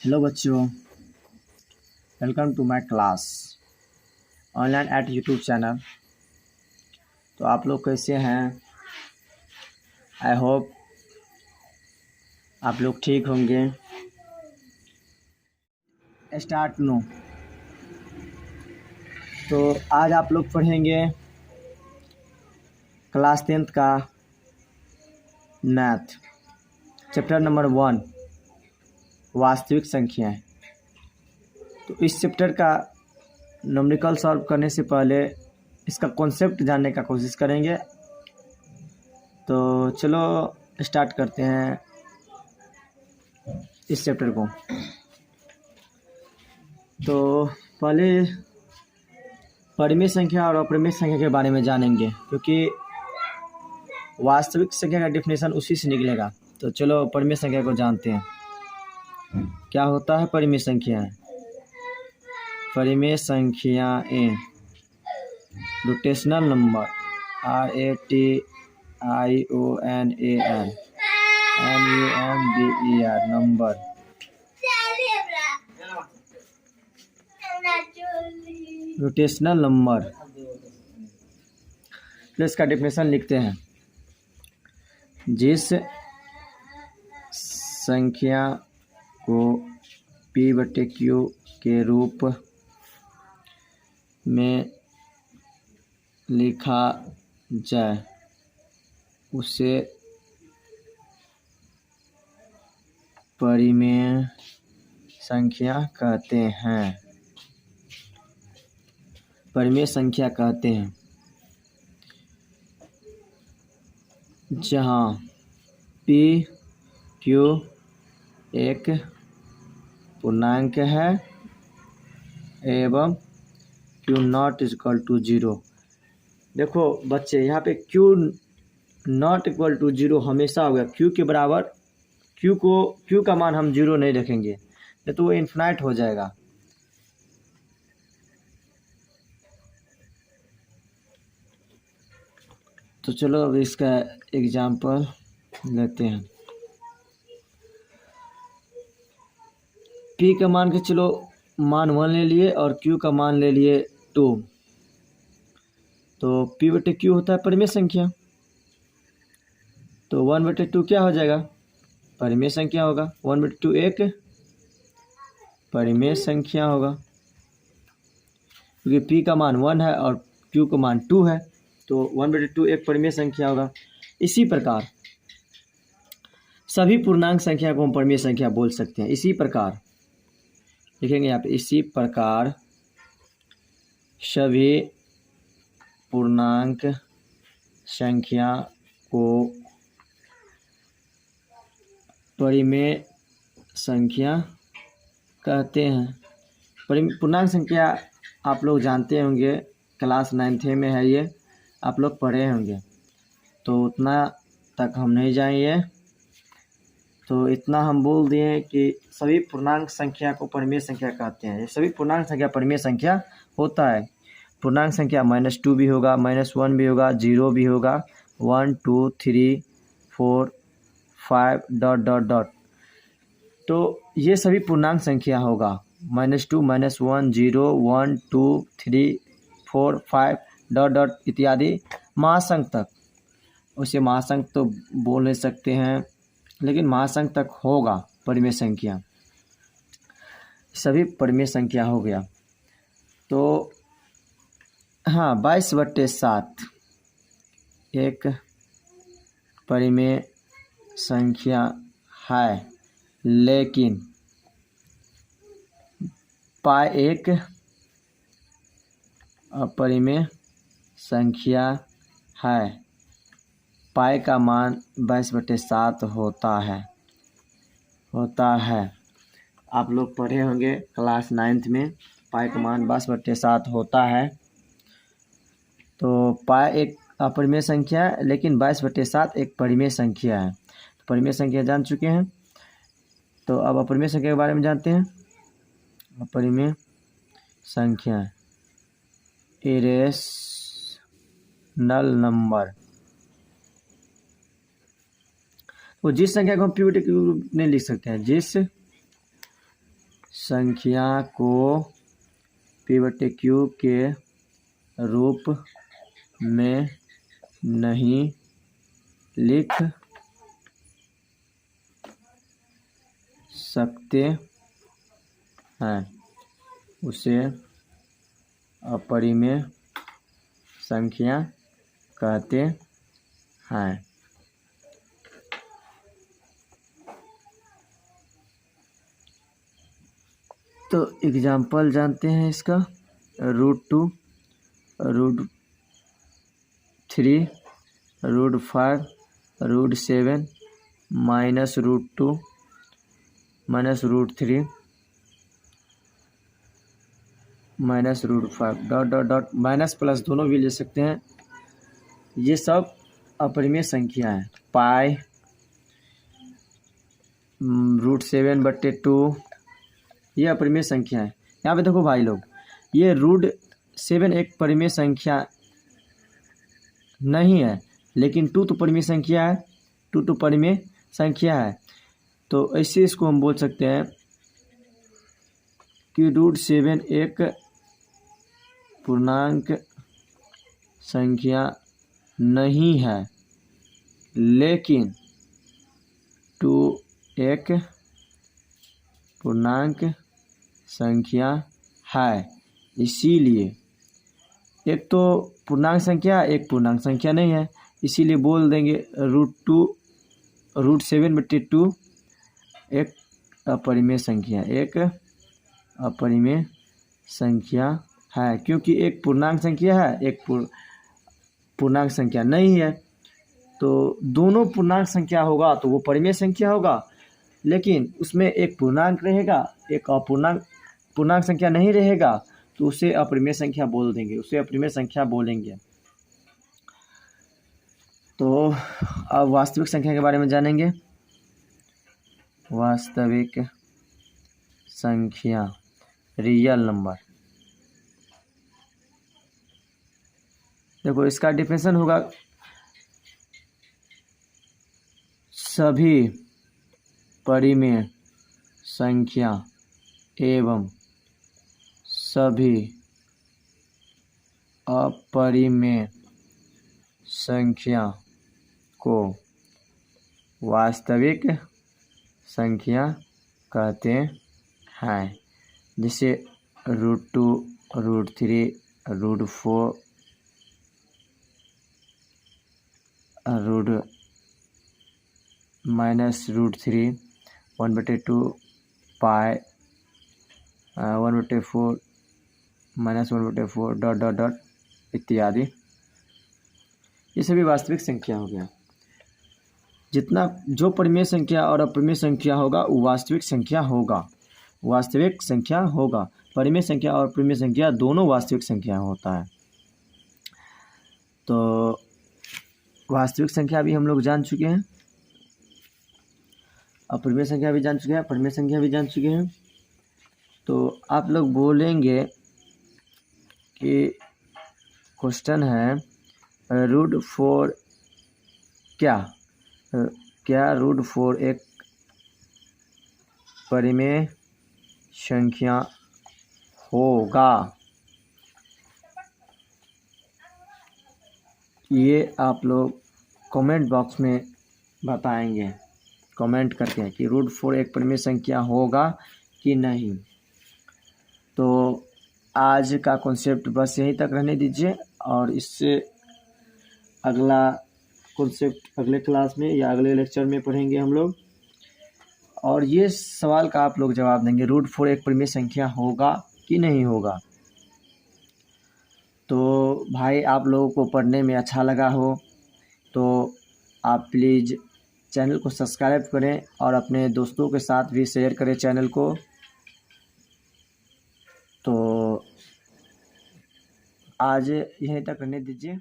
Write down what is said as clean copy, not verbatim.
Hello बच्चों, welcome to my class online at YouTube channel. तो आप लोग कैसे हैं? आई होप आप लोग ठीक होंगे। Start no. तो आज आप लोग पढ़ेंगे क्लास 10th का मैथ चैप्टर नंबर 1 वास्तविक संख्याएं। तो इस चैप्टर का न्यूमेरिकल सॉल्व करने से पहले इसका कॉन्सेप्ट जानने का कोशिश करेंगे। तो चलो स्टार्ट करते हैं इस चैप्टर को। तो पहले परिमेय संख्या और अपरिमेय संख्या के बारे में जानेंगे, क्योंकि वास्तविक संख्या का डेफिनेशन उसी से निकलेगा। तो चलो परिमेय संख्या को जानते हैं। क्या होता है परिमेय संख्या? परिमेय संख्याएं rotational number RATIONAL NUMBER number rotational number. तो इसका डेफिनेशन लिखते हैं। जिस संख्या को P/Q के रूप में लिखा जाए उसे परिमेय संख्या कहते हैं। परिमेय संख्या कहते हैं जहाँ P/Q एक पूर्णांक है एवं Q�not = 0। देखो बच्चे, यहाँ पे Q�not = 0 हमेशा होगा। Q के बराबर Q का मान हम 0 नहीं रखेंगे, नहीं तो वो इन्फिनाइट हो जाएगा। तो चलो अब इसका एग्जाम्पल लेते हैं। P का मान के चलो मान 1 ले लिए और Q का मान ले लिए 2। तो P/Q होता है परिमेय संख्या। तो 1/2 क्या हो जाएगा? परिमेय संख्या होगा। 1/2 एक परिमेय संख्या होगा, क्योंकि P का मान 1 है और Q का मान 2 है। तो 1/2 एक परिमेय संख्या होगा। इसी प्रकार सभी पूर्णांक संख्या को हम परिमेय संख्या बोल सकते हैं। इसी प्रकार लिखेंगे यहाँ पे, इसी प्रकार सभी पूर्णांक संख्या को परिमेय संख्या कहते हैं। पूर्णांक संख्या आप लोग जानते होंगे, क्लास 9th में है ये, आप लोग पढ़े होंगे, तो उतना तक हम नहीं जाएंगे। तो इतना हम बोल दिए कि सभी पूर्णांक संख्या को परिमेय संख्या कहते हैं। सभी पूर्णांक संख्या परिमेय संख्या होता है। पूर्णांक संख्या -2 भी होगा, -1 भी होगा, 0 भी होगा, 1 2 3 4 5 ... तो ये सभी पूर्णांक संख्या होगा। -2 -1 0 1 2 3 4 5 ... इत्यादि महासंख्य तक। उसे महासंख्य तो बोल नहीं सकते हैं, लेकिन महासंख्य तक होगा परिमेय संख्या। सभी परिमेय संख्या हो गया। तो हाँ, 22/7 एक परिमेय संख्या है, लेकिन पाई एक अपरिमेय संख्या है। पाई का मान 22/7 होता है। आप लोग पढ़े होंगे क्लास 9th में, पाई का मान 22/7 होता है। तो पाई एक अपरिमेय संख्या है, लेकिन 22/7 एक परिमेय संख्या है। तो परिमेय संख्या जान चुके हैं, तो अब अपरिमेय संख्या के बारे में जानते हैं। अपरिमेय संख्या इरेशनल नंबर। तो जिस संख्या को हम P/Q नहीं लिख सकते हैं, जिस संख्या को p/q के रूप में नहीं लिख सकते हैं, उसे अपरिमेय संख्या कहते हैं। तो एग्जाम्पल जानते हैं इसका। √2, √3, √5, √7, -√2, -√3, -√5 dot dot dot minus plus दोनों भी ले सकते हैं। ये सब अपरिमेय संख्या है। पाई √7/2 ये अपरिमेय संख्या है। यहाँ पे देखो भाई लोग, ये √7 एक परिमेय संख्या नहीं है, लेकिन 2 तो परिमेय संख्या है। 2 तो परिमेय संख्या है, तो ऐसे इसको हम बोल सकते हैं कि √7 एक पूर्णांक संख्या नहीं है, लेकिन 2 एक पूर्णांक संख्या है। इसीलिए एक तो पूर्णांक संख्या, एक पूर्णांक संख्या नहीं है, इसीलिए बोल देंगे √7/2 एक अपरिमेय संख्या, एक अपरिमेय संख्या है। क्योंकि एक पूर्णांक संख्या है, एक पूर्णांक संख्या नहीं है, तो दोनों पूर्णांक संख्या होगा तो वो परिमेय संख्या होगा, लेकिन उसमें एक पूर्णांक रहेगा, एक पूर्णांक संख्या नहीं रहेगा, तो उसे अपरिमेय संख्या बोल देंगे, उसे अपरिमेय संख्या बोलेंगे। तो अब वास्तविक संख्या के बारे में जानेंगे। वास्तविक संख्या, रियल नंबर। देखो इसका डिफिनेशन होगा, सभी परिमेय संख्या एवं सभी अपरिमेय संख्या को वास्तविक संख्या कहते हैं। जैसे √2, √3, √4, -√3, 1/2, पाई 1/4, -1/4 डॉट डॉट डॉट इत्यादि। ये सभी वास्तविक संख्या हो गया। जितना जो परिमेय संख्या और अपरिमेय संख्या होगा वो वास्तविक संख्या होगा, वास्तविक संख्या होगा। परिमेय संख्या और अपरिमेय संख्या दोनों वास्तविक संख्या होता है। तो वास्तविक संख्या भी हम लोग जान चुके हैं, अपरिमेय संख्या भी जान चुके हैं, परिमेय संख्या भी जान चुके हैं। तो आप लोग बोलेंगे कि क्वेश्चन है √4 क्या √4 एक परिमेय संख्या होगा? ये आप लोग कमेंट बॉक्स में बताएंगे, कमेंट करके कि √4 एक परिमेय संख्या होगा कि नहीं। तो आज का कॉन्सेप्ट बस यहीं तक रहने दीजिए, और इससे अगला कॉन्सेप्ट अगले क्लास में या अगले लेक्चर में पढ़ेंगे हम लोग। और ये सवाल का आप लोग जवाब देंगे, √4 एक परिमेय संख्या होगा कि नहीं होगा। तो भाई आप लोगों को पढ़ने में अच्छा लगा हो तो आप प्लीज़ चैनल को सब्सक्राइब करें और अपने दोस्तों के साथ भी शेयर करें चैनल को। तो आज यहीं तक रहने दीजिए।